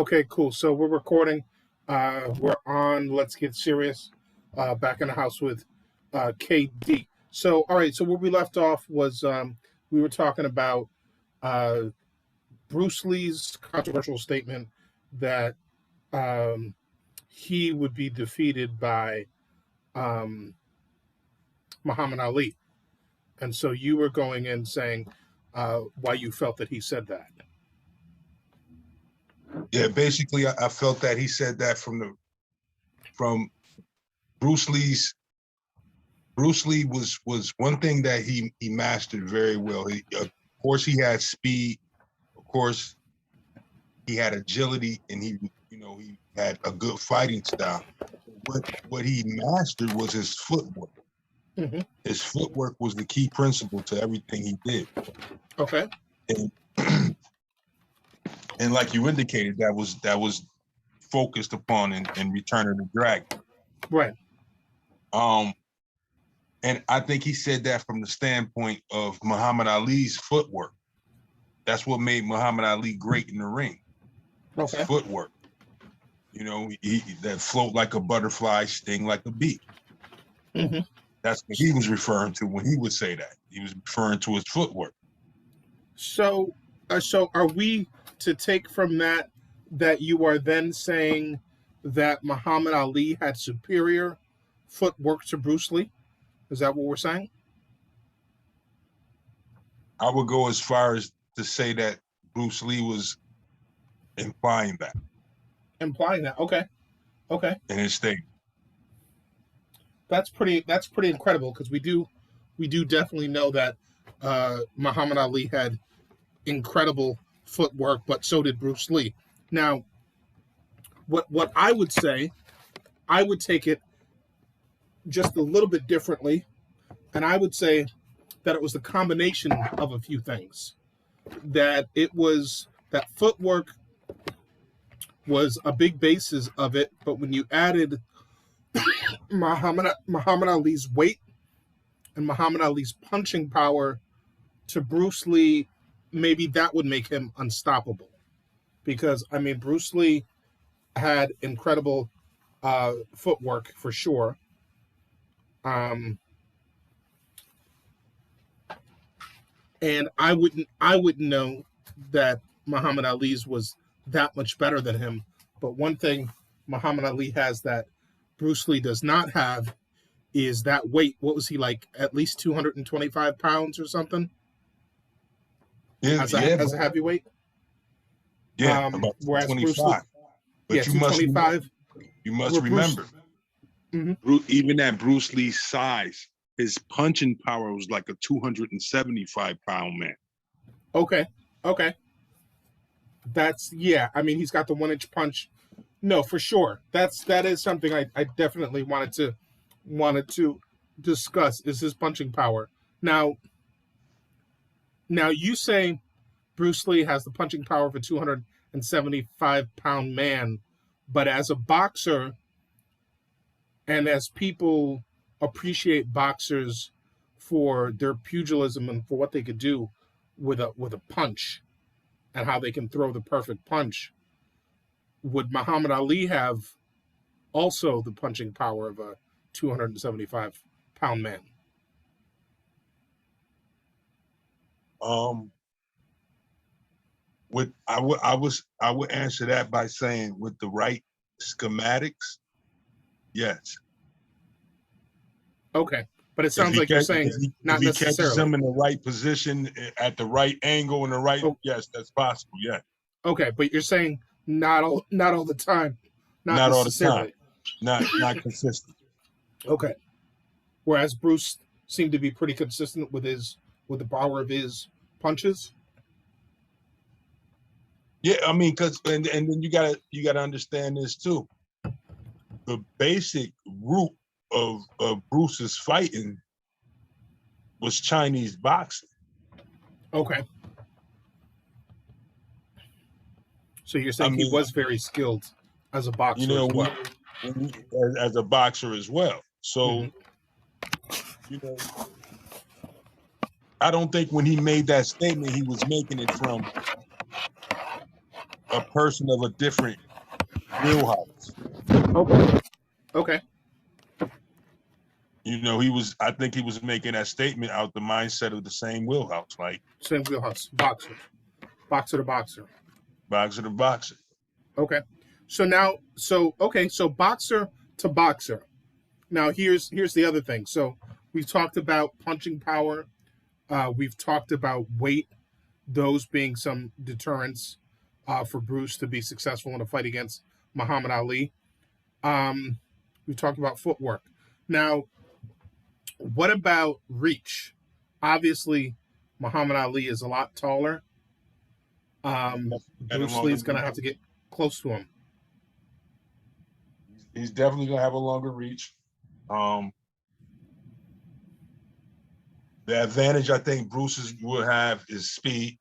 Okay, cool. So we're recording. We're on. Let's get serious. Back in the house with KD. So, all right. So where we left off was we were talking about uh, Bruce Lee's controversial statement that um, he would be defeated by um, Muhammad Ali, and so you were going in saying why you felt that he said that. Yeah, basically, I felt that he said that from Bruce Lee's. Bruce Lee was one thing that he mastered very well. Of course, he had speed. Of course, he had agility, and he had a good fighting style. What he mastered was his footwork. Mm-hmm. His footwork was the key principle to everything he did. Okay. And, and like you indicated, that was focused upon in Return of the Dragon. Right. And I think he said that from the standpoint of Muhammad Ali's footwork. That's what made Muhammad Ali great in the ring. Okay. His footwork. He that float like a butterfly, sting like a bee. Mm-hmm. That's what he was referring to when he would say that. He was referring to his footwork. So are we to take from that you are then saying that Muhammad Ali had superior footwork to Bruce Lee? Is that what we're saying? I would go as far as to say that Bruce Lee was implying that. Implying that. Okay. In his statement. That's pretty incredible, because we do definitely know that Muhammad Ali had incredible footwork, but so did Bruce Lee. Now, what I would say, I would take it just a little bit differently, and I would say that it was the combination of a few things. That footwork was a big basis of it, but when you added Muhammad Ali's weight and Muhammad Ali's punching power to Bruce Lee, maybe that would make him unstoppable. Because, I mean, Bruce Lee had incredible footwork for sure. And I wouldn't know that Muhammad Ali's was that much better than him. But one thing Muhammad Ali has that Bruce Lee does not have is that weight. What was he, like, at least 225 pounds or something? Yeah, as a heavyweight? Yeah, about 225. But you must 225. You must remember, Mm-hmm. even at Bruce Lee's size, his punching power was like a 275-pound man. Okay. That's, yeah. I mean, he's got the 1-inch punch. No, for sure. That is something I definitely wanted to discuss, is his punching power. Now you say Bruce Lee has the punching power of a 275-pound man, but as a boxer, and as people appreciate boxers for their pugilism and for what they could do with a punch and how they can throw the perfect punch, would Muhammad Ali have also the punching power of a 275-pound man? I would answer that by saying, with the right schematics, yes. Okay, but it sounds like you're saying not necessarily. If he catches him in the right position, at the right angle, in the right, yes, that's possible. Yeah. Okay, but you're saying not all the time, not all the time, not consistent. Okay. Whereas Bruce seemed to be pretty consistent with the power of his punches. Yeah, I mean, and then you gotta understand this too. The basic root of Bruce's fighting was Chinese boxing. Okay. So you're saying he was very skilled as a boxer as well. As a boxer as well. So, I don't think when he made that statement, he was making it from a person of a different wheelhouse. Okay. Okay. You know, I think he was making that statement out the mindset of the same wheelhouse, like Same wheelhouse. Boxer. Boxer to boxer. boxer to boxer. Okay. So boxer to boxer. Now here's the other thing. So we've talked about punching power. We've talked about weight, those being some deterrents for Bruce to be successful in a fight against Muhammad Ali. We've talked about footwork. Now, what about reach? Obviously, Muhammad Ali is a lot taller. Bruce Lee's going to have to get close to him. He's definitely going to have a longer reach. The advantage I think Bruce's will have is speed.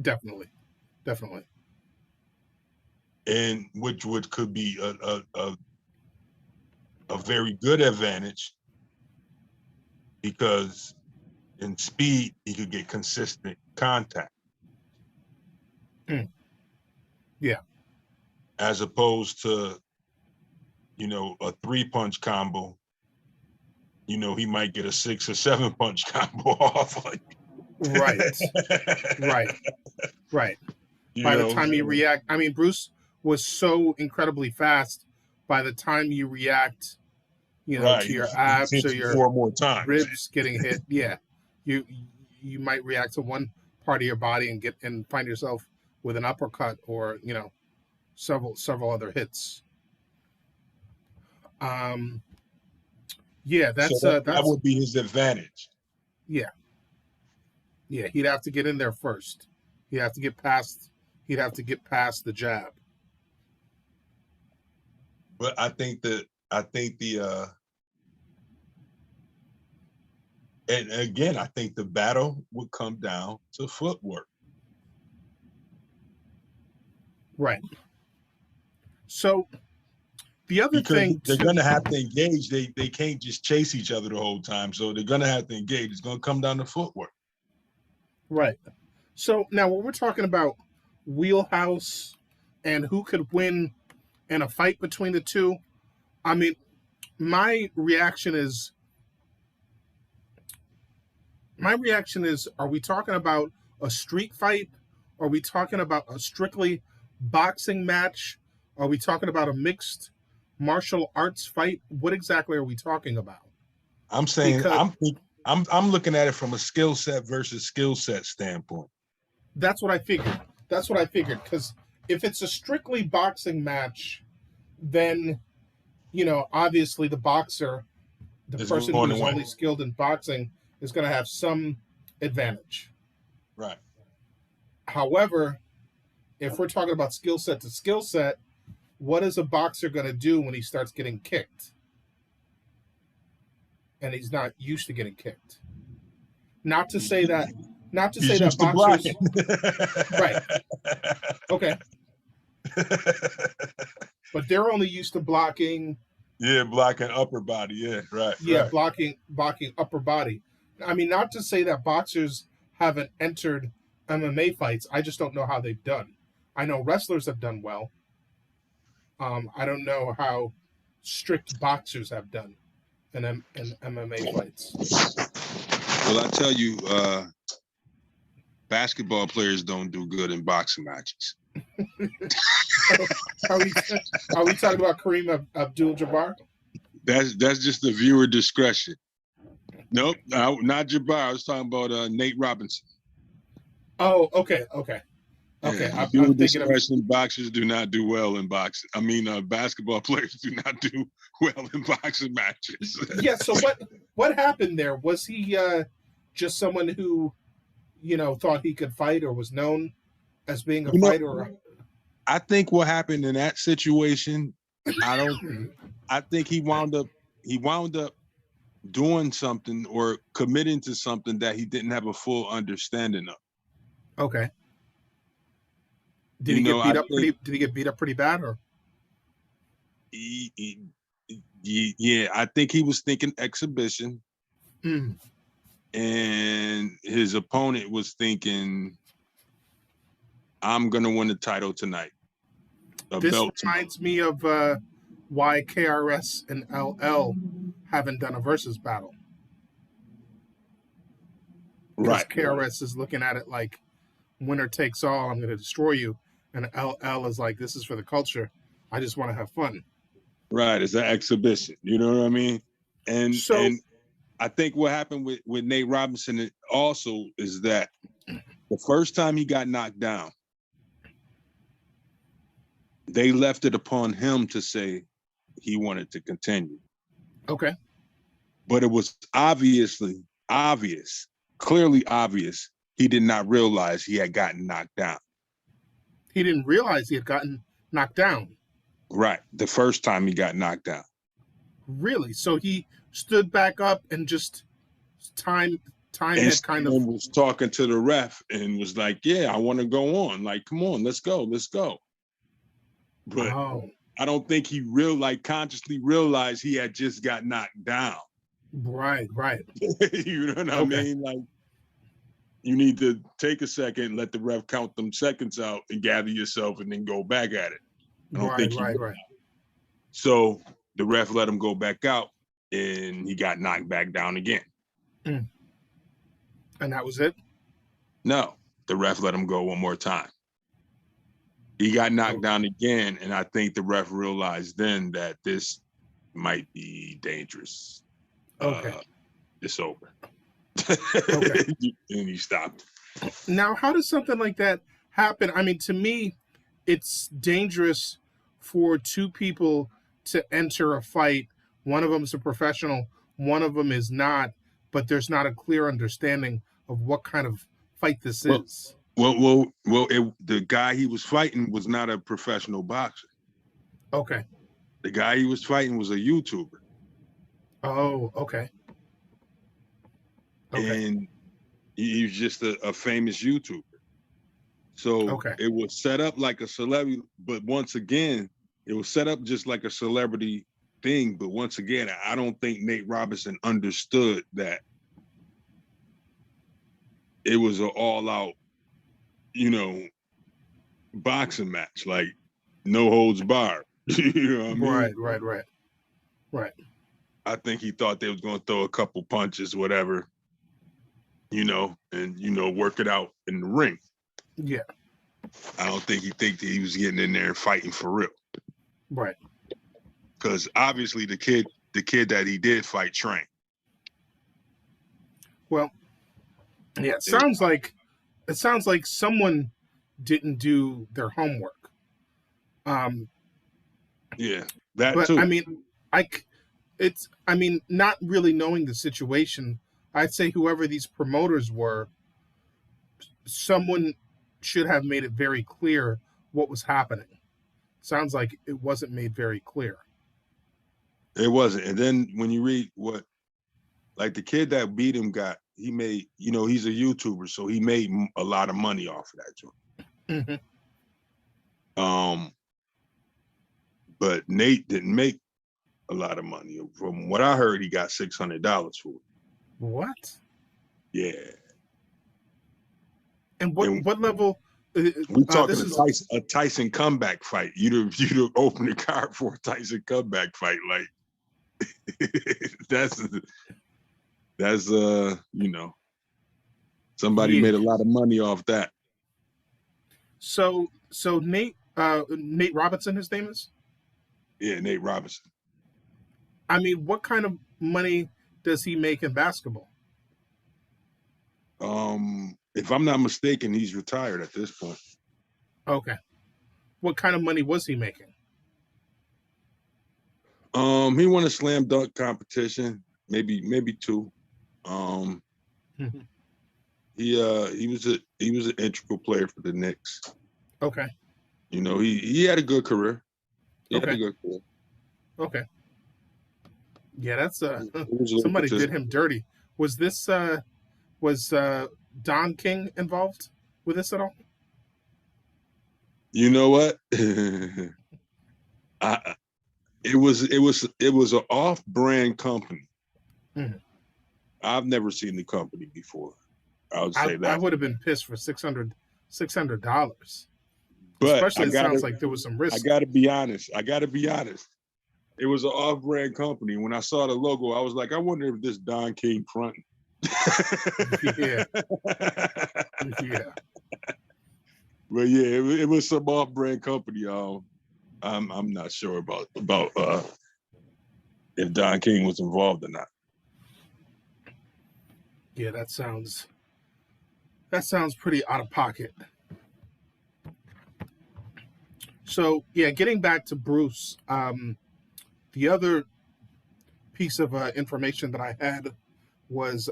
Definitely. And which could be a very good advantage, because in speed he could get consistent contact. Yeah. As opposed to, you know, a 3-punch combo. You know, he might get a 6 or 7-punch combo off. Right. By the time you react, I mean, Bruce was so incredibly fast. By the time you react, you know, to your abs or your 4 more times. ribs getting hit, yeah, you might react to one part of your body and find yourself with an uppercut or, you know, several other hits. Yeah, that would be his advantage. Yeah, he'd have to get in there first. He'd have to get past the jab. But I think the and again, I think the battle would come down to footwork. Right. So the other thing they're going to have to engage. They can't just chase each other the whole time. So they're going to have to engage. It's going to come down to footwork. Right. So now when we're talking about wheelhouse and who could win in a fight between the two, I mean, my reaction is, are we talking about a street fight? Are we talking about a strictly boxing match? Are we talking about a mixed martial arts fight? What exactly are we talking about? I'm saying, I'm looking at it from a skill set versus skill set standpoint. That's what I figured. Because if it's a strictly boxing match, then, you know, obviously the boxer, the person who is only skilled in boxing, is going to have some advantage. Right. However, if we're talking about skill set to skill set, what is a boxer going to do when he starts getting kicked? And he's not used to getting kicked. Not to say that boxers. Right. Okay. But they're only used to blocking. Yeah, blocking upper body. Yeah, right. Yeah, right. blocking upper body. I mean, not to say that boxers haven't entered MMA fights. I just don't know how they've done. I know wrestlers have done well. I don't know how strict boxers have done in MMA fights. Well, I tell you, basketball players don't do good in boxing matches. Are we talking about Kareem Abdul-Jabbar? That's just the viewer discretion. Nope, not Jabbar. I was talking about Nate Robinson. Oh, okay. Yeah, viewer discretion. Boxers do not do well in boxing. I mean, basketball players do not do well in boxing matches. Yeah. So what happened there? Was he just someone who, you know, thought he could fight or was known as being a fighter? I think what happened in that situation, I think he wound up doing something or committing to something that he didn't have a full understanding of. Okay. Did he get beat up pretty bad, or? Yeah, I think he was thinking exhibition. Mm. And his opponent was thinking, I'm gonna win the title tonight. a This belt. reminds me of why KRS and LL haven't done a versus battle. Because Right. KRS is looking at it like winner takes all, I'm going to destroy you. And LL is like, this is for the culture. I just want to have fun. Right. It's an exhibition. You know what I mean? And So, I think what happened with Nate Robinson also is that the first time he got knocked down, they left it upon him to say he wanted to continue. okay. But it was clearly obvious, he did not realize he had gotten knocked down. He didn't realize he had gotten knocked down. Right. The first time he got knocked down. Really? So he stood back up and just time And had kind of was talking to the ref and was like, yeah, I want to go on. Like, come on, let's go. But I don't think he consciously realized he had just got knocked down. Right. You know what I mean? Like, you need to take a second, let the ref count them seconds out and gather yourself and then go back at it. I don't think right. So the ref let him go back out and he got knocked back down again. And that was it? No, the ref let him go one more time. He got knocked down again, and I think the ref realized then that this might be dangerous. Okay. It's over. Okay. And he stopped. Now, how does something like that happen? I mean, to me, it's dangerous for two people to enter a fight. One of them is a professional, one of them is not, but there's not a clear understanding of what kind of fight this is. Well, the guy he was fighting was not a professional boxer. Okay. The guy he was fighting was a YouTuber. Oh, okay. And he was just a famous YouTuber. So it was set up like a celebrity, but once again, it was set up just like a celebrity thing. But once again, I don't think Nate Robinson understood that it was an all-out, boxing match, like no holds barred. You know what I mean? Right. I think he thought they was going to throw a couple punches, whatever, and work it out in the ring. Yeah. I don't think that he was getting in there and fighting for real. Right. Because obviously the kid that he did fight trained. Well, yeah, it sounds like someone didn't do their homework. Yeah, that but too. I mean, not really knowing the situation, I'd say whoever these promoters were, someone should have made it very clear what was happening. Sounds like it wasn't made very clear. It wasn't. And then when you read like the kid that beat him he made, he's a YouTuber, so he made a lot of money off of that joint. Mm-hmm. But Nate didn't make a lot of money. From what I heard, he got $600 for it. What? Yeah. And what level? We're talking a Tyson comeback fight. You'd open the card for a Tyson comeback fight. Like that's somebody made a lot of money off that. So Nate Robinson, his name is? Yeah, Nate Robinson. I mean, what kind of money does he make in basketball? If I'm not mistaken, he's retired at this point. Okay. What kind of money was he making? He won a slam dunk competition, maybe two. He was an integral player for the Knicks. Okay. He had a good career. Okay. Yeah, that's somebody did him dirty. Was this was Don King involved with this at all? You know what? It was an off-brand company. Mm-hmm. I've never seen the company before. I would say that I would have been pissed for $600. But Especially, it sounds like there was some I risk. gotta be honest. It was an off-brand company. When I saw the logo, I was like, I wonder if this Don King fronting. Yeah. Yeah. But yeah, it was some off-brand company. I'm not sure about if Don King was involved or not. Yeah, that sounds pretty out of pocket. So yeah, getting back to Bruce, the other piece of information that I had was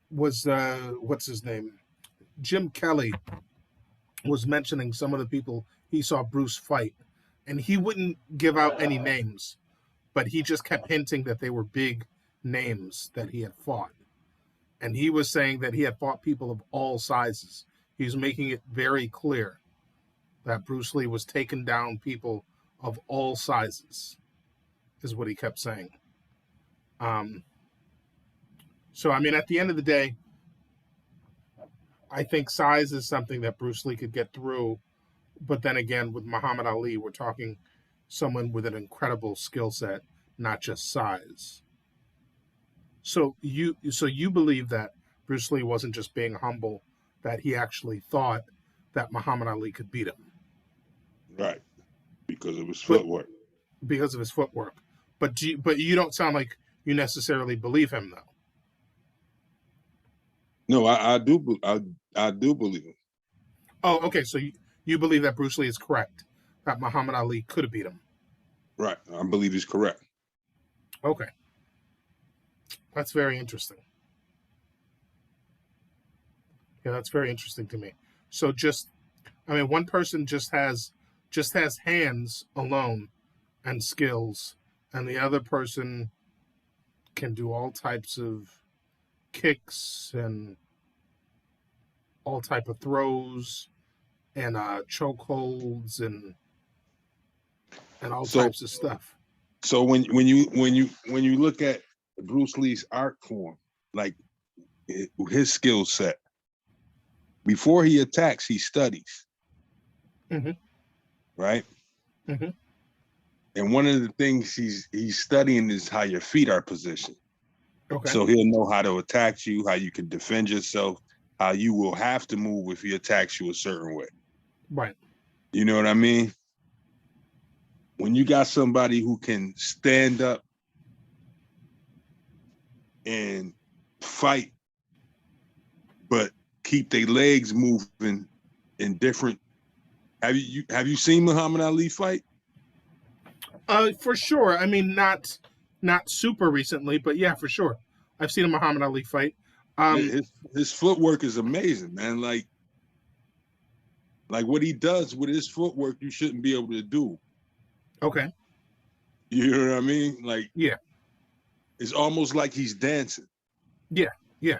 what's his name? Jim Kelly was mentioning some of the people he saw Bruce fight, and he wouldn't give out any names, but he just kept hinting that they were big names that he had fought. And he was saying that he had fought people of all sizes. He was making it very clear that Bruce Lee was taking down people of all sizes, is what he kept saying. So, I mean, at the end of the day, I think size is something that Bruce Lee could get through. But then again, with Muhammad Ali, we're talking someone with an incredible skill set, not just size. So you believe that Bruce Lee wasn't just being humble, that he actually thought that Muhammad Ali could beat him. Right. Because of his footwork. Because of his footwork. But you don't sound like you necessarily believe him, though. No, I do believe him. Oh, okay. So you believe that Bruce Lee is correct, that Muhammad Ali could have beat him. Right. I believe he's correct. Okay. That's very interesting. Yeah, that's very interesting to me. So one person just has hands alone and skills, and the other person can do all types of kicks and all type of throws and chokeholds and all types of stuff. So when you look at Bruce Lee's art form, like his skill set, before he attacks, he studies. Mm-hmm. Right? Mm-hmm. And one of the things he's studying is how your feet are positioned. Okay. So he'll know how to attack you, how you can defend yourself, how you will have to move if he attacks you a certain way. Right. You know what I mean? When you got somebody who can stand up and fight, but keep their legs moving in different. Have you seen Muhammad Ali fight? For sure. I mean, not super recently, but yeah, for sure. I've seen a Muhammad Ali fight. His footwork is amazing, man. Like what he does with his footwork, you shouldn't be able to do. Okay. You know what I mean? Like, yeah, it's almost like he's dancing. Yeah. Yeah.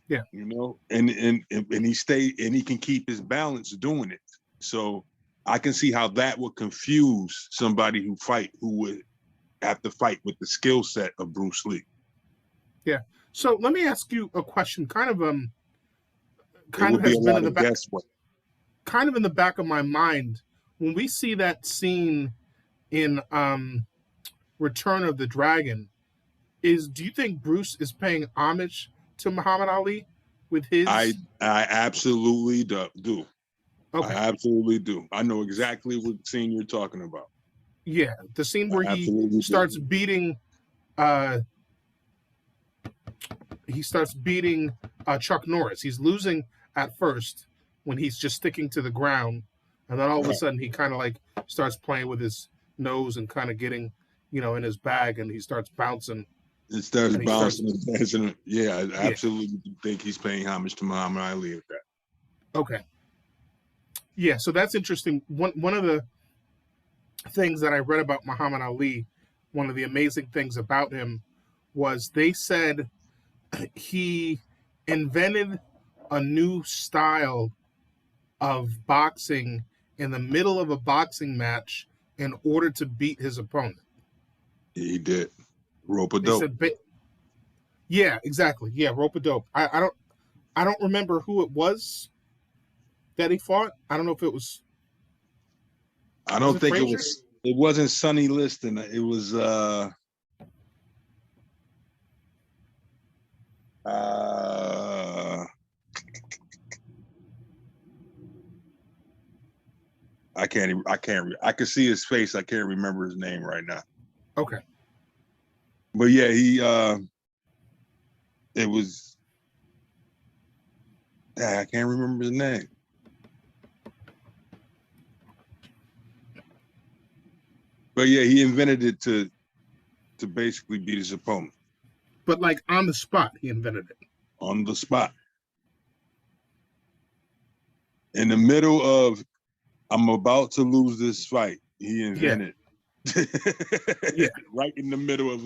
Yeah. You know, and he can keep his balance doing it. So I can see how that would confuse somebody who would have to fight with the skill set of Bruce Lee. Yeah. So let me ask you a question. Kind of in the back of my mind when we see that scene in Return of the Dragon. Do you think Bruce is paying homage to Muhammad Ali with his? I absolutely do. Okay. I absolutely do. I know exactly what scene you're talking about. Yeah, the scene where he starts beating Chuck Norris. He's losing at first when he's just sticking to the ground, and then all of a sudden he kind of like starts playing with his nose and kind of getting, in his bag, and he starts bouncing. It starts bouncing and dancing. Yeah, I absolutely think he's paying homage to Muhammad Ali with that. Okay. Yeah, so that's interesting. One of the things that I read about Muhammad Ali, one of the amazing things about him was they said he invented a new style of boxing in the middle of a boxing match in order to beat his opponent. He did. Rope-a-dope. Yeah, exactly. Yeah, rope-a-dope. I I don't remember who it was that he fought. I don't know if it was. I don't it think it Frazier? was. It wasn't Sonny Liston. It was. I can't. I can't. I can see his face. I can't remember his name right now. Okay. But yeah, he. It was. I can't remember his name. But yeah, he invented it to basically beat his opponent. But like on the spot, he invented it. On the spot. In the middle of, I'm about to lose this fight, he invented. Yeah. Right in the middle of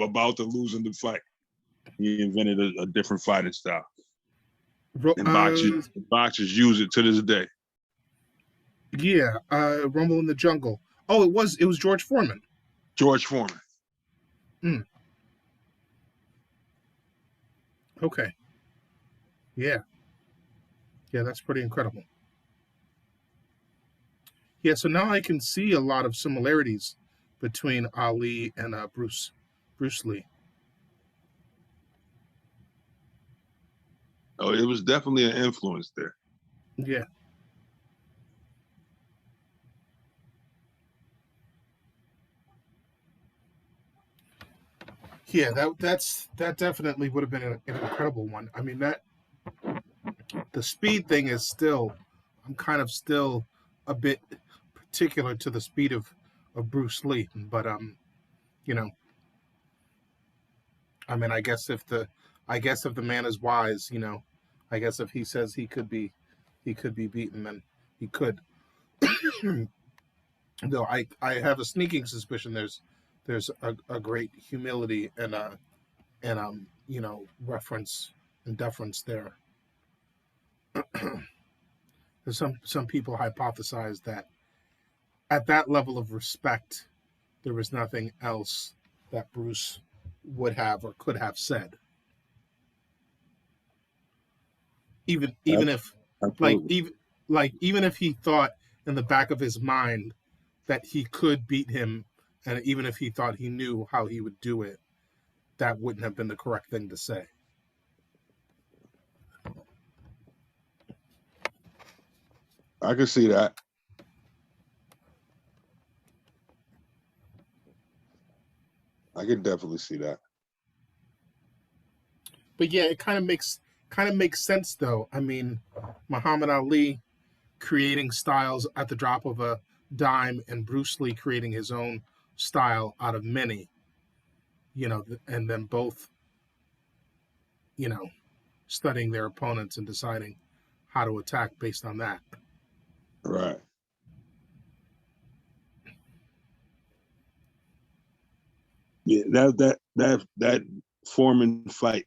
about to losing the fight, he invented a different fighting style. And boxers use it to this day. Yeah, Rumble in the Jungle. Oh, it was George Foreman. George Foreman. Okay. Yeah. Yeah, that's pretty incredible. Yeah, so now I can see a lot of similarities between Ali and Bruce Lee. Oh, it was definitely an influence there. Yeah. Yeah, that definitely would have been an incredible one. I mean, that the speed thing is still, I'm kind of still a bit particular to the speed of Bruce Lee, but you know, I mean, I guess if the man is wise, you know, I guess if he says he could be beaten, then he could. Though I have a sneaking suspicion there's a great humility and you know, reference and deference there. Some people hypothesize that at that level of respect, there was nothing else that Bruce would have or could have said. Even if even if he thought in the back of his mind that he could beat him, and even if he thought he knew how he would do it, that wouldn't have been the correct thing to say. I can see that. I can definitely see that. But yeah, it kind of makes sense though. I mean, Muhammad Ali creating styles at the drop of a dime, and Bruce Lee creating his own style out of many. You know, and then both, you know, studying their opponents and deciding how to attack based on that. Right. Yeah, that Foreman fight.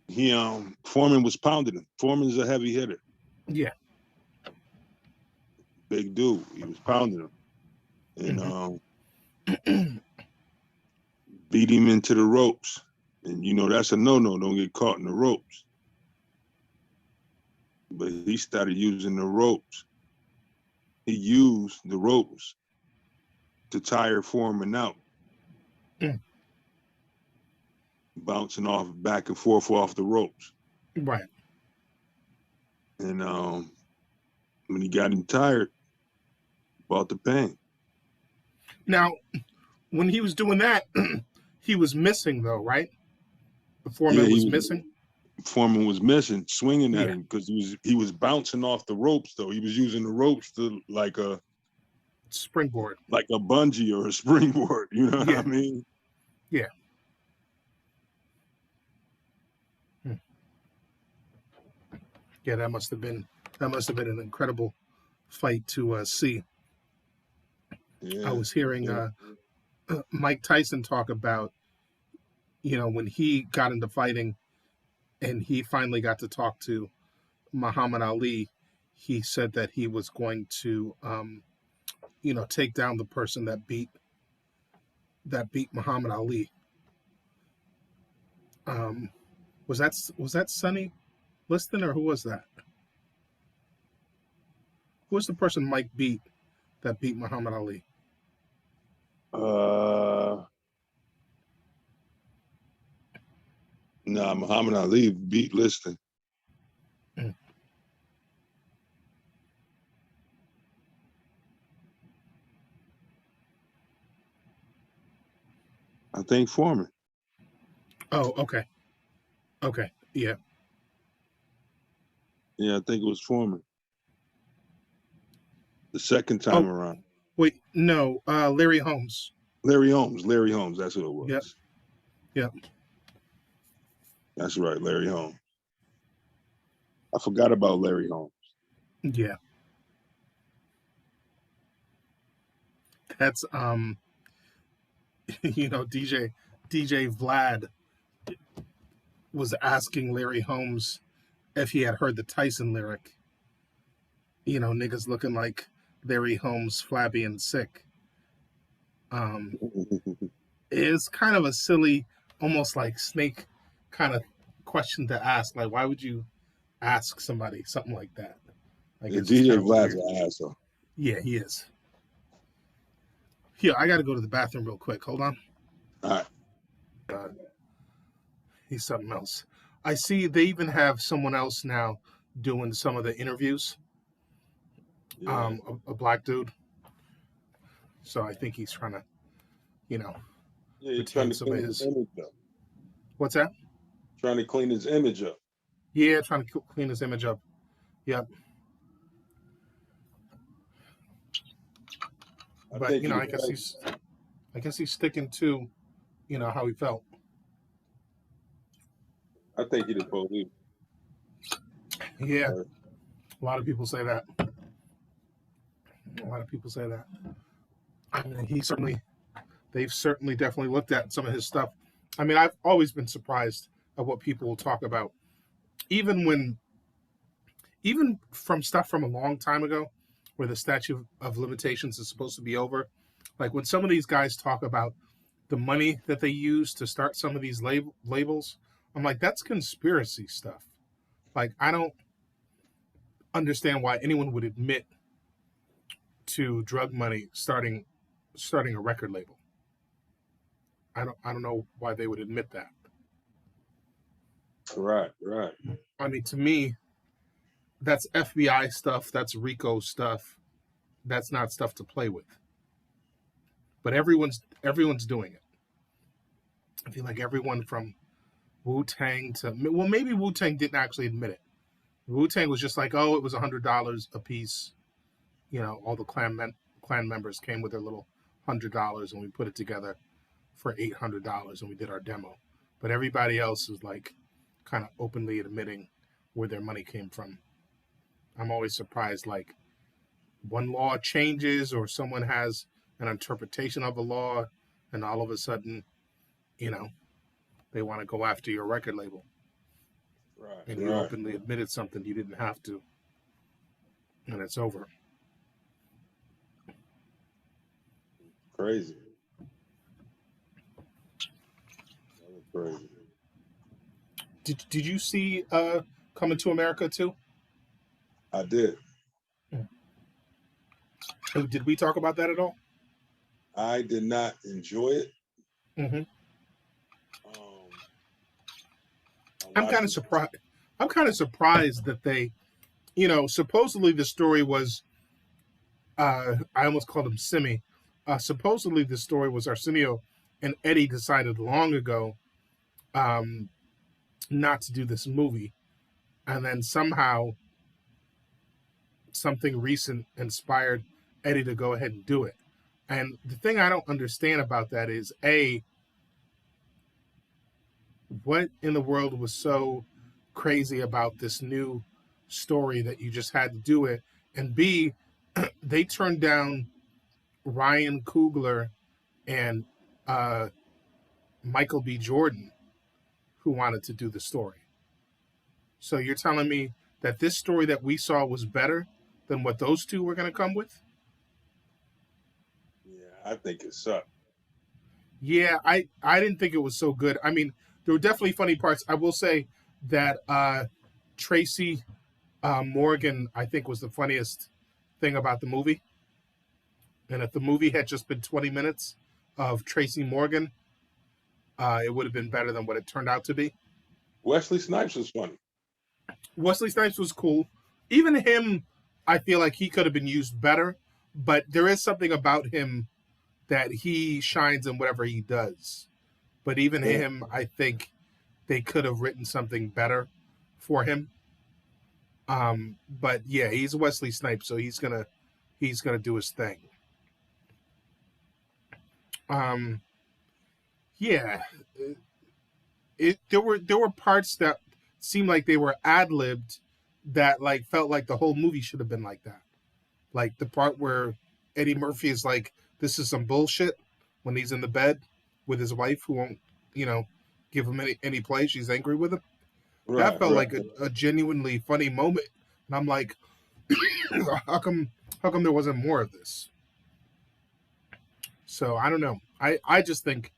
He Foreman was pounding him. Foreman's a heavy hitter. Yeah. Big dude. He was pounding him. And beat him into the ropes. And you know that's a no-no. Don't get caught in the ropes. But he started using the ropes. He used the ropes to tire Foreman out. Bouncing off back and forth off the ropes. Right. And when he got him tired, bought the pain. Now, when he was doing that, he was missing though, right? The Foreman was missing. Foreman was missing, swinging at him because he was bouncing off the ropes though. He was using the ropes to like a springboard, like a bungee or a springboard. You know what I mean? Yeah. Yeah, that must have been an incredible fight to see. Yeah. I was hearing Mike Tyson talk about, you know, when he got into fighting and he finally got to talk to Muhammad Ali, he said that he was going to, you know, take down the person that beat Muhammad Ali. Was that Sonny? Liston, or who was that? Who was the person Mike beat that beat Muhammad Ali? Muhammad Ali beat Liston. I think Foreman. Oh, okay. Okay, yeah. Yeah, I think it was Foreman. The second time around. Wait, no, Larry Holmes. Larry Holmes, that's who it was. Yep. That's right, Larry Holmes. I forgot about Larry Holmes. Yeah. That's DJ Vlad was asking Larry Holmes if he had heard the Tyson lyric. Niggas looking like Larry Holmes, flabby and sick. It's kind of a silly, almost like snake kind of question to ask. Like, why would you ask somebody something like that? Like, DJ Vlad's an asshole. Yeah, he is. Here, I got to go to the bathroom real quick. Hold on. All right. He's something else. I see they even have someone else now doing some of the interviews. Yeah. A black dude. So I think he's trying to, yeah, he's trying to clean his image up. What's that? Trying to clean his image up. Yeah, trying to clean his image up. Yep. But I guess he's sticking to, how he felt. I think he did both. Yeah, a lot of people say that. I mean, they've certainly definitely looked at some of his stuff. I mean, I've always been surprised at what people will talk about, even from stuff from a long time ago, where the statute of limitations is supposed to be over. Like when some of these guys talk about the money that they use to start some of these labels, I'm like, that's conspiracy stuff. Like, I don't understand why anyone would admit to drug money starting a record label. I don't know why they would admit that. Right. I mean, to me, that's FBI stuff, that's RICO stuff. That's not stuff to play with. But everyone's doing it. I feel like everyone from Wu-Tang to, well, maybe Wu-Tang didn't actually admit it. Wu-Tang was just like, oh, it was $100 a piece. All the clan members came with their little $100 and we put it together for $800 and we did our demo. But everybody else is like kind of openly admitting where their money came from. I'm always surprised, like one law changes or someone has an interpretation of a law and all of a sudden, they want to go after your record label. Right. And you openly admitted something you didn't have to. And it's over. Crazy. That was crazy. Did you see Coming to America too? I did. Did we talk about that at all? I did not enjoy it. Mm-hmm. I'm kind of surprised. I'm kind of surprised that they, supposedly the story was, I almost called him Simi. Supposedly the story was Arsenio and Eddie decided long ago not to do this movie. And then somehow something recent inspired Eddie to go ahead and do it. And the thing I don't understand about that is, A, what in the world was so crazy about this new story that you just had to do it? And B, they turned down Ryan Coogler and Michael B. Jordan, who wanted to do the story. So you're telling me that this story that we saw was better than what those two were going to come with? Yeah, I think it sucked. Yeah, I didn't think it was so good. I mean, there were definitely funny parts. I will say that Tracy Morgan, I think, was the funniest thing about the movie. And if the movie had just been 20 minutes of Tracy Morgan, it would have been better than what it turned out to be. Wesley Snipes was funny. Wesley Snipes was cool. Even him, I feel like he could have been used better, but there is something about him that he shines in whatever he does. But even him, I think they could have written something better for him. But yeah, he's Wesley Snipes, so he's gonna do his thing. Yeah, there were parts that seemed like they were ad libbed that like felt like the whole movie should have been like that. Like the part where Eddie Murphy is like, "This is some bullshit," when he's in the bed with his wife who won't, give him any play. She's angry with him. Right, that felt like a genuinely funny moment, and I'm like, how come there wasn't more of this? So I don't know. I just think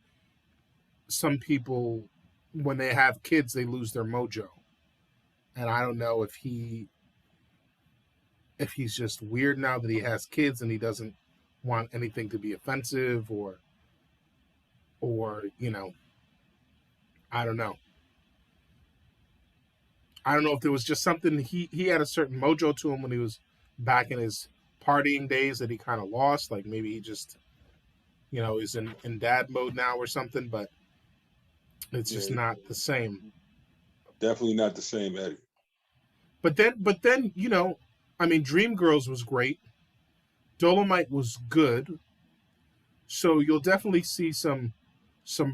some people, when they have kids, they lose their mojo, and I don't know if he's just weird now that he has kids and he doesn't want anything to be offensive or I don't know. I don't know if there was just something he had a certain mojo to him when he was back in his partying days that he kind of lost. Like maybe he just, is in dad mode now or something, but it's just not the same. Definitely not the same, Eddie. But then, Dreamgirls was great. Dolomite was good. So you'll definitely see some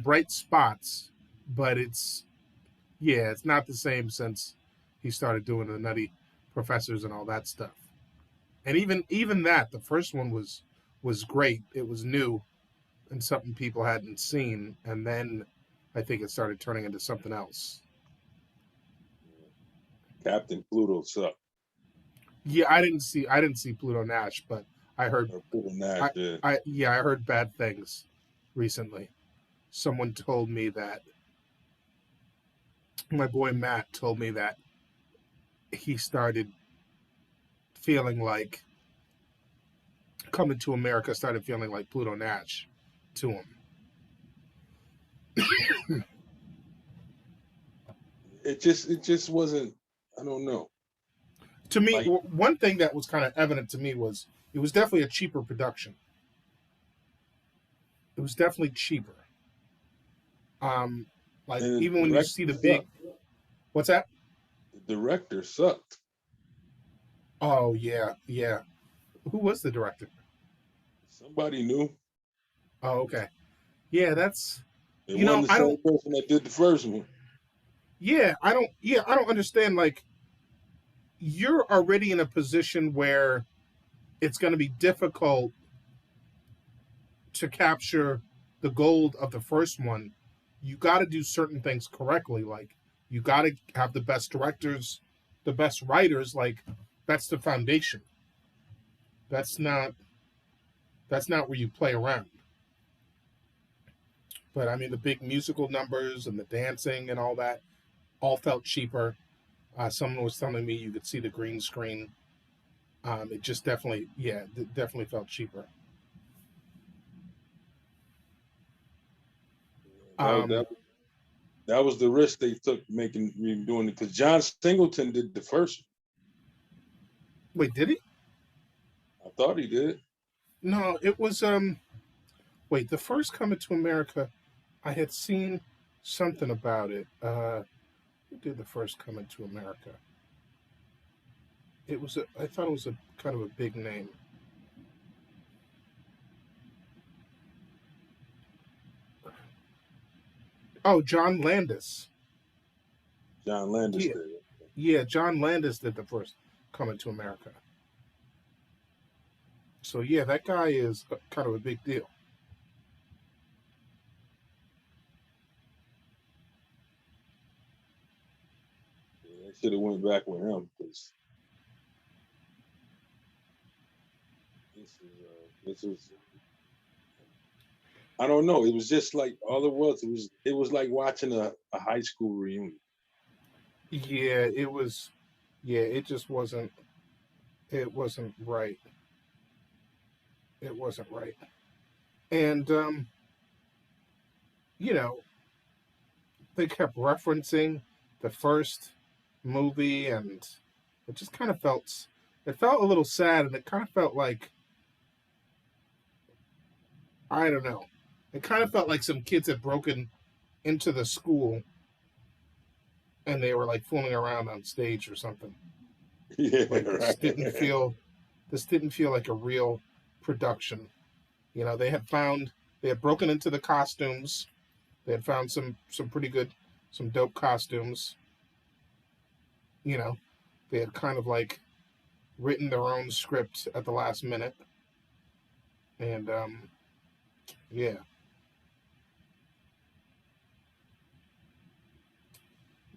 bright spots, but it's not the same since he started doing the Nutty Professors and all that stuff. And even that, the first one was great. It was new and something people hadn't seen, and then I think it started turning into something else. Captain Pluto sucked. Yeah, I didn't see Pluto Nash, but I heard Pluto Nash. I heard bad things recently. Someone told me that my boy Matt told me that he started feeling like Coming to America started feeling like Pluto Nash to him. It just wasn't. I don't know. To me, one thing that was kind of evident to me was it was definitely a cheaper production. It was definitely cheaper. Even when you see the big, what's that? The director sucked. Oh yeah. Who was the director? Somebody new. Oh, okay. Yeah, that's. It wasn't the same person that did the first one. Yeah, I don't understand. Like, you're already in a position where it's going to be difficult to capture the gold of the first one. You got to do certain things correctly. Like, you got to have the best directors, the best writers. Like, that's the foundation. That's not where you play around. But I mean, the big musical numbers and the dancing and all that all felt cheaper. Someone was telling me you could see the green screen. It just definitely felt cheaper. That was the risk they took doing it, because John Singleton did the first one. Wait, did he? I thought he did. No, it was wait, the first Coming to America, I had seen something about it. Who did the first Coming to America? I thought it was a kind of a big name. Oh, John Landis. John Landis did. Yeah, John Landis did the first Coming to America. So yeah, that guy is kind of a big deal. Yeah, they should have went back with him, because this is I don't know. It was just like all it was. It was like watching a high school reunion. Yeah, it was. Yeah, it just wasn't. It wasn't right. It wasn't right. And you know, they kept referencing the first movie, and it just kind of felt. It felt a little sad, and it kind of felt like I don't know. It kind of felt like some kids had broken into the school and they were like fooling around on stage or something. Yeah, Like right. this didn't feel like a real production. You know, they had broken into the costumes. They had found some pretty good, some dope costumes. You know, they had kind of like written their own script at the last minute, and yeah,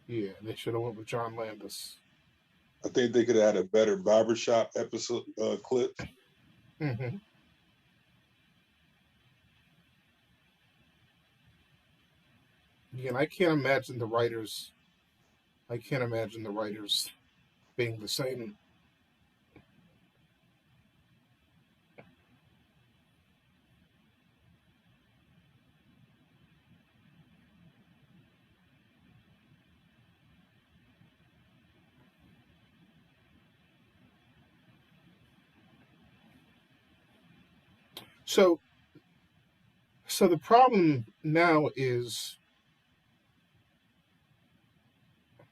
yeah, they should have went with John Landis. I think they could have had a better barbershop episode clips. Mm-hmm. Yeah, and I can't imagine the writers. I can't imagine the writers being the same. So, so the problem now is,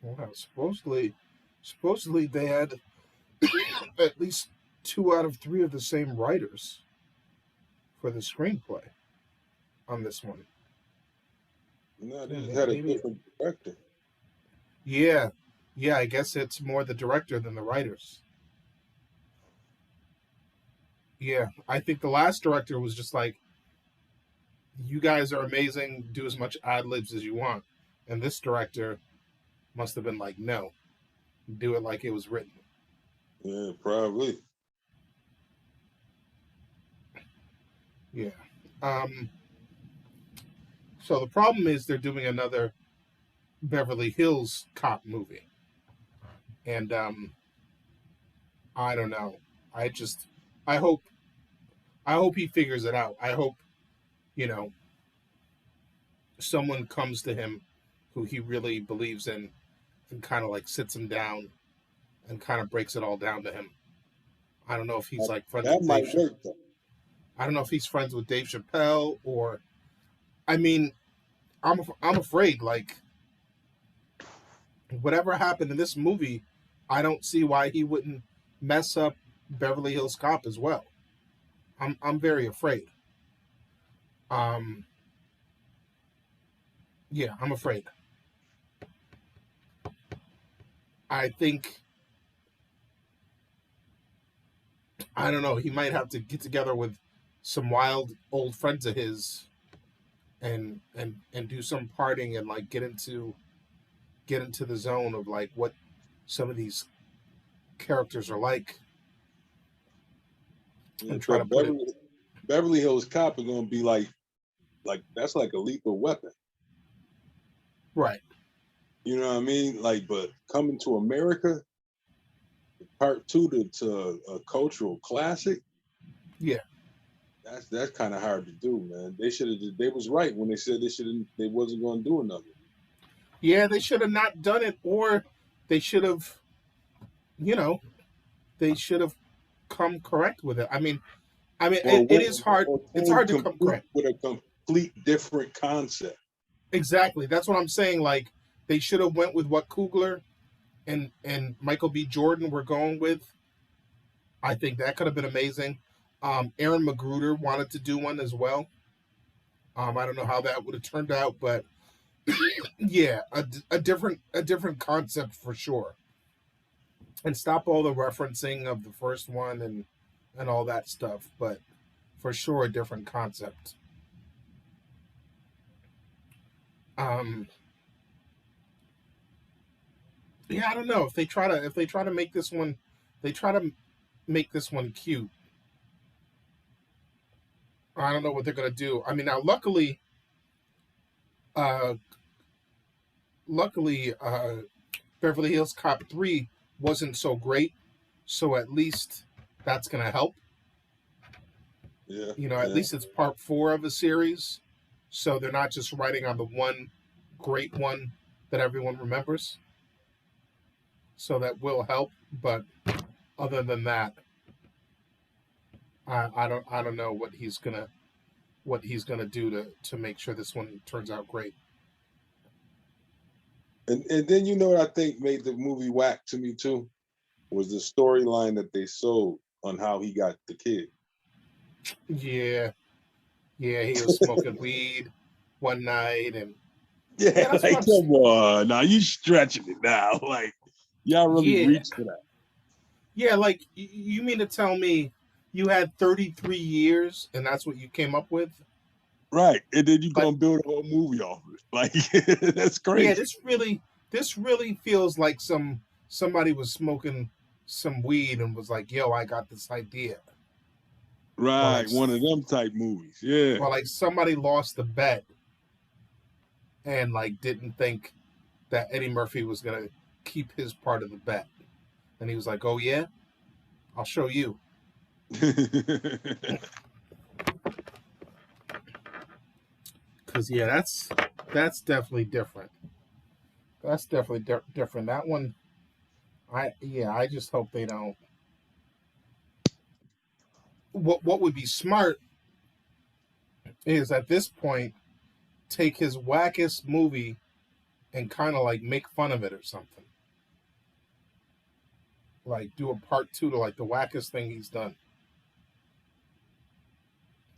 well, supposedly they had at least two out of three of the same writers for the screenplay on this one. No, they Yeah, just had a maybe. different director. Yeah, yeah. I guess it's more the director than the writers. Yeah, I think the last director was just like, "You guys are amazing. Do as much ad libs as you want," and this director must have been like, "No, do it like it was written." Yeah, probably. Yeah. Um, so the problem is they're doing another Beverly Hills cop movie, and I don't know. I just I hope I hope he figures it out. I hope you know someone comes to him who he really believes in and kind of like sits him down and kind of breaks it all down to him. I don't know if he's like friends That with Dave. might work though. I don't know if he's friends with Dave Chappelle or. I mean, I'm afraid like whatever happened in this movie, I don't see why he wouldn't mess up Beverly Hills Cop as well. I'm very afraid. Um, yeah, I'm afraid. I think I don't know. He might have to get together with some wild old friends of his and do some partying and like get into the zone of like what some of these characters are like Yeah, and try so to put it Beverly Hills Cop is gonna be like that's like a lethal weapon. right. You know what I mean? Like, but Coming to America, part two to a cultural classic. Yeah. That's kind of hard to do, man. They should have. They was right when they said they shouldn't. They wasn't going to do another. Yeah, they should have not done it, or they should have, you know, they should have come correct with it. I mean, Or it went is hard. or It's came hard to come complete correct. with a complete different concept. Exactly. That's what I'm saying. Like they should have went with what Coogler and Michael B. Jordan were going with. I think that could have been amazing. Aaron Magruder wanted to do one as well. I don't know how that would have turned out, but yeah, a different concept for sure. And stop all the referencing of the first one and all that stuff, but for sure a different concept. Um, yeah, I don't know if they try to make this one, they try to make this one cute. I don't know what they're gonna do. I mean, now uh, luckily, Beverly Hills Cop 3 wasn't so great, so at least that's going to help. Yeah. At least it's part 4 of a series, so they're not just writing on the one great one that everyone remembers. So that will help, but other than that, I don't know what he's gonna do to make sure this one turns out great. And then what I think made the movie whack to me too was the storyline that they sold on how he got the kid. Yeah, he was smoking weed one night, and that's like, come on, now you stretching it now, like y'all really reached for that. Yeah, like you mean to tell me you had 33 years and that's what you came up with? Right, and then you're gonna build a whole movie off of it. Like that's crazy. Yeah, this really feels like somebody was smoking some weed and was like, "Yo, I got this idea." Right, like, one of them type movies. Yeah. Or like somebody lost the bet and like didn't think that Eddie Murphy was gonna keep his part of the bet, and he was like, "Oh yeah, I'll show you." Because that's definitely different. That's definitely different. That one, I just hope they don't. What would be smart is at this point take his wackest movie and kind of like make fun of it or something. Like do a part 2 to like the wackest thing he's done.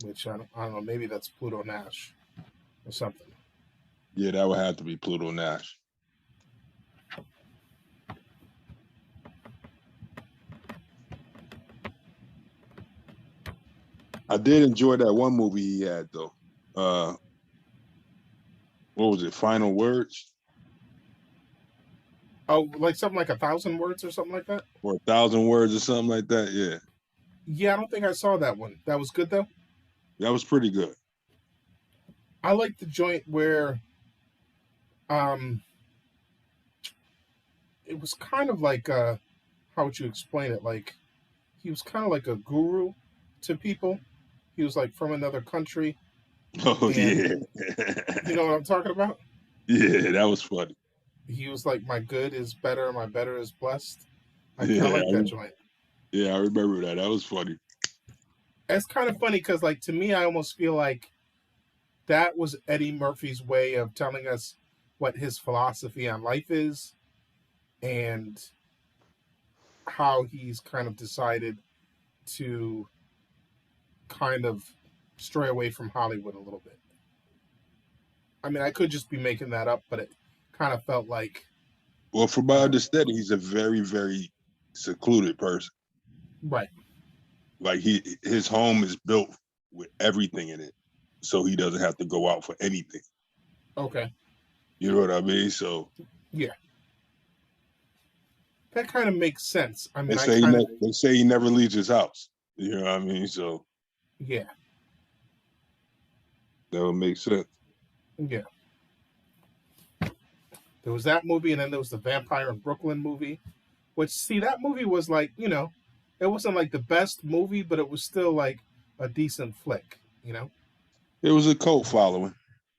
Which I don't know, maybe that's Pluto Nash or something. Yeah, that would have to be Pluto Nash. I did enjoy that one movie he had though. What was it? Final Words? Oh, like something like 1,000 words or something like that? Or 1,000 words or something like that, yeah. Yeah, I don't think I saw that one. That was good though? That was pretty good. I like the joint where it was kind of like how would you explain it? Like he was kind of like a guru to people. He was like from another country. Oh yeah. You know what I'm talking about? Yeah, that was funny. He was like, "My good is better, my better is blessed." I like that joint. Yeah, I remember that. That was funny. It's kind of funny because, like, to me, I almost feel like that was Eddie Murphy's way of telling us what his philosophy on life is and how he's kind of decided to kind of stray away from Hollywood a little bit. I mean, I could just be making that up, but it kind of felt like. Well, from my understanding, he's a very, very secluded person. Right. Like his home is built with everything in it, so he doesn't have to go out for anything. Okay. You know what I mean? So. Yeah. That kind of makes sense. I mean, they say he never leaves his house. You know what I mean? So. Yeah. That would make sense. Yeah. There was that movie, and then there was the Vampire in Brooklyn movie, which, see, that movie was like, it wasn't like the best movie, but it was still like a decent flick, It was a cult following.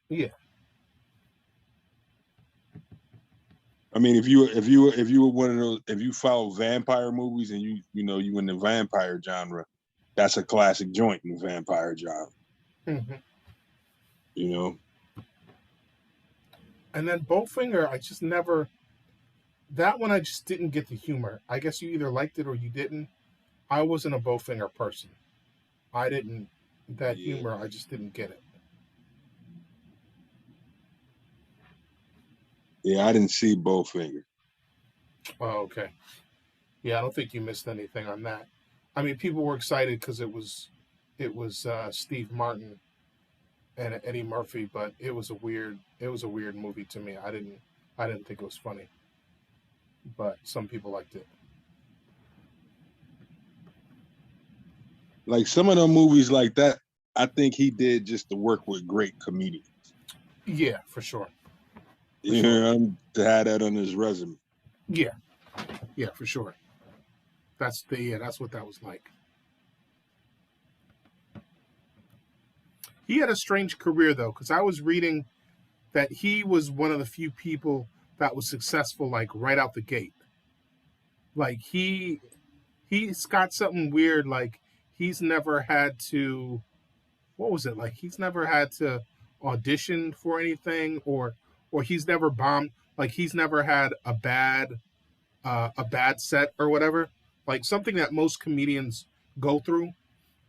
Yeah. I mean, if you were one of those, if you follow vampire movies and you in the vampire genre, that's a classic joint in the vampire genre. Mm-hmm. You know. And then Bowfinger, I just never. That one I just didn't get the humor. I guess you either liked it or you didn't. I wasn't a Bowfinger person. I didn't. That humor, I just didn't get it. Yeah, I didn't see Bowfinger. Oh, okay. Yeah, I don't think you missed anything on that. I mean, people were excited because it was Steve Martin and Eddie Murphy, but it was a weird movie to me. I didn't think it was funny, but some people liked it. Like some of the movies like that, I think he did just to work with great comedians. Yeah, for sure. To have that on his resume. Yeah, yeah, for sure. That's what that was like. He had a strange career though, because I was reading that he was one of the few people that was successful like right out the gate. Like he's got something weird. Like he's never had to. What was it like? He's never had to audition for anything, or he's never bombed. Like he's never had a bad set or whatever. Like something that most comedians go through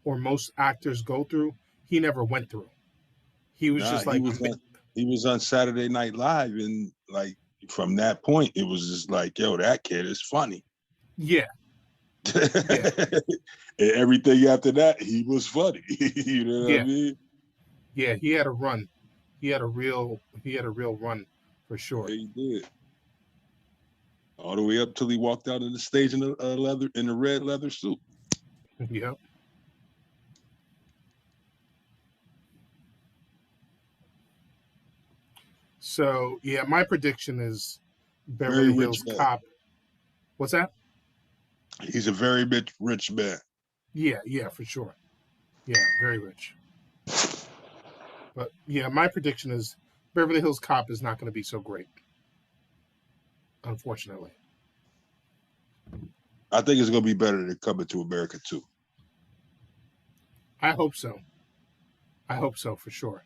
or most actors go through. He never went through. He was Nah, just like, he was on Saturday Night Live, and like from that point, it was just like, yo, that kid is funny. yeah, yeah, And everything after that, he was funny. You know what I yeah, mean? yeah. He had a run. He had a real run for Yeah, sure. he did. All the way up till he walked out on the stage in the red leather suit. Yeah. So yeah, my prediction is Very Beverly rich Hills man. Cop. What's that? He's a very rich man. Yeah, yeah, for sure. Yeah, very rich. But yeah, my prediction is Beverly Hills Cop is not going to be so great, unfortunately. I think it's gonna be better than Coming to America too. I hope so. I hope so for sure.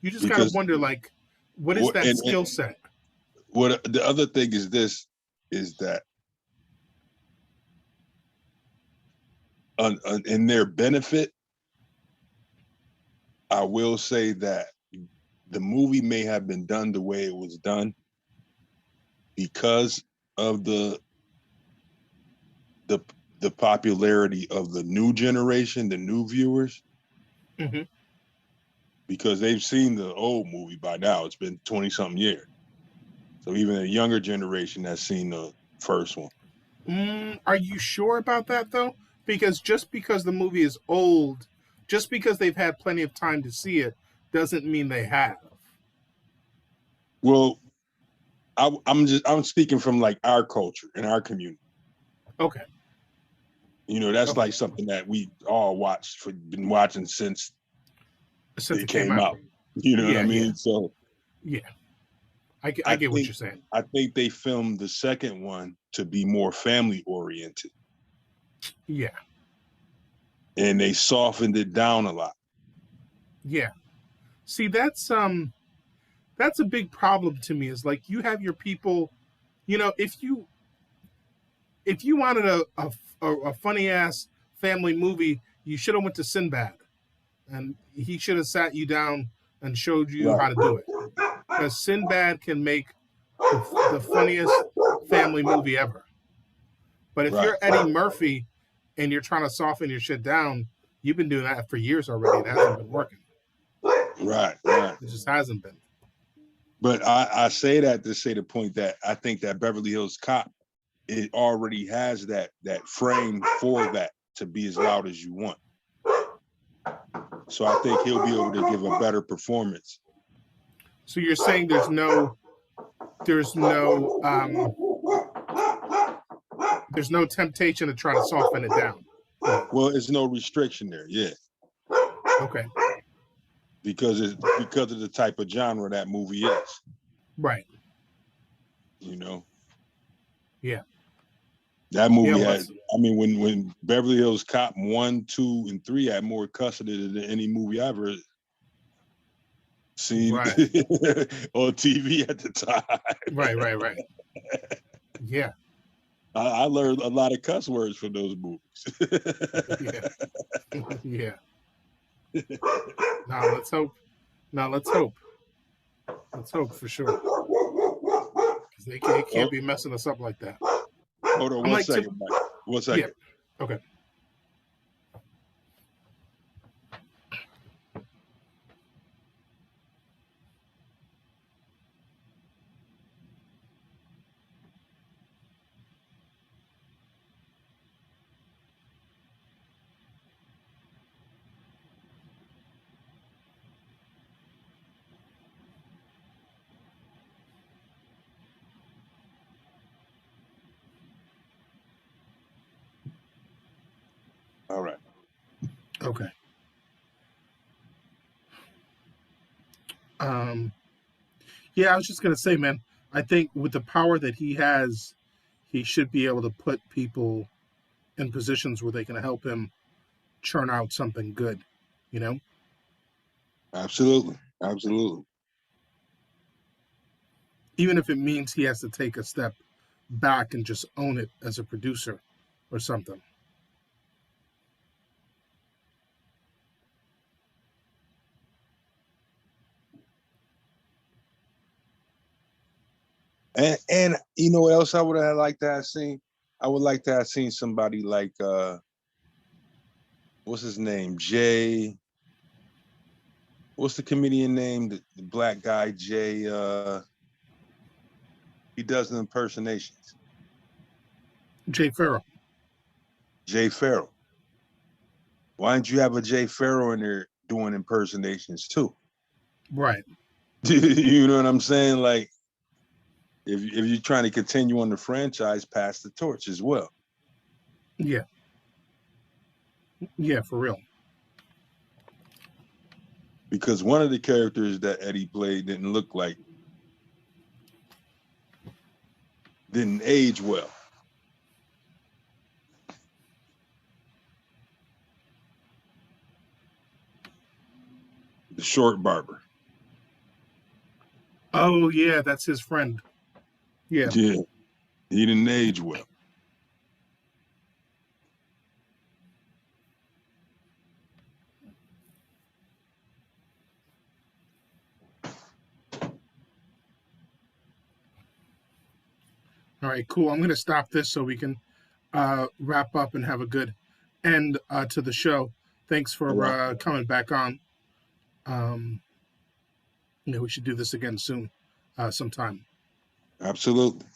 You just got to Because wonder, like, what is that and skill set? what the other thing is this is that in their benefit, I will say that the movie may have been done the way it was done because of the the popularity of the new generation, the new viewers, Hmm. because they've seen the old movie by now. It's been 20 something years. So even a younger generation has seen the first one. Are you sure about that though? Because just because the movie is old, just because they've had plenty of time to see it, doesn't mean they have. Well, I'm speaking from like our culture and our community. Okay. You know, that's Okay. like something that we all been watching since Since it it came came out. out. You know what I Yeah, yeah, mean? So yeah. I I get what think you're saying. I think they filmed the second one to be more family oriented, Yeah, and they softened it down a lot. yeah. See, that's a big problem to me. Is like you have your people. You know, if you wanted a funny ass family movie, you should have went to Sinbad, and he should have sat you down and showed you Right, how to do it. Because Sinbad can make the funniest family movie ever. But if right, you're Eddie Murphy and you're trying to soften your shit down, you've been doing that for years already. It hasn't been working. right. It just hasn't been. But I say that to say the point that I think that Beverly Hills Cop, it already has that frame for that to be as loud as you want. So I think he'll be able to give a better performance. So you're saying there's no there's no temptation to try to soften it down. Well, there's no restriction there, yeah, Okay. because of the type of genre that movie is. Right. You know, Yeah. that Yeah. movie Well, had. I mean, when Beverly Hills Cop 1, 2, and 3 had more cussing in it than any movie I ever seen right. on TV at the time. Right. Right. Right. Yeah. I learned a lot of cuss words from those movies. Yeah. Yeah. Now let's hope. Now let's hope. Let's hope for sure. Because they Oh, can't be messing us up like that. hold on I'm one like, second, Mike. 1 yeah. second. Okay. Okay. Um, yeah, I was just gonna say, man, I think with the power that he has, he should be able to put people in positions where they can help him churn out something good, you know? Absolutely. Absolutely. Even if it means he has to take a step back and just own it as a producer or something. And you know what else I would have liked to have seen? I would like to have seen somebody like what's his name? What's the comedian name? The black guy, Jay, he does the impersonations. Jay Farrell. Jay Farrell. Why don't you have a Jay Farrell in there doing impersonations too? Right. You know what I'm saying? Like, if you're trying to continue on the franchise, pass the torch as well. Yeah. Yeah, for real. Because one of the characters that Eddie played didn't age well. The short barber. Oh yeah, that's his friend. Yeah. Yeah, he didn't age well. All right, cool. I'm gonna stop this so we can wrap up and have a good end to the show. Thanks for Right. coming back on. We should do this again soon, sometime. Absolutely.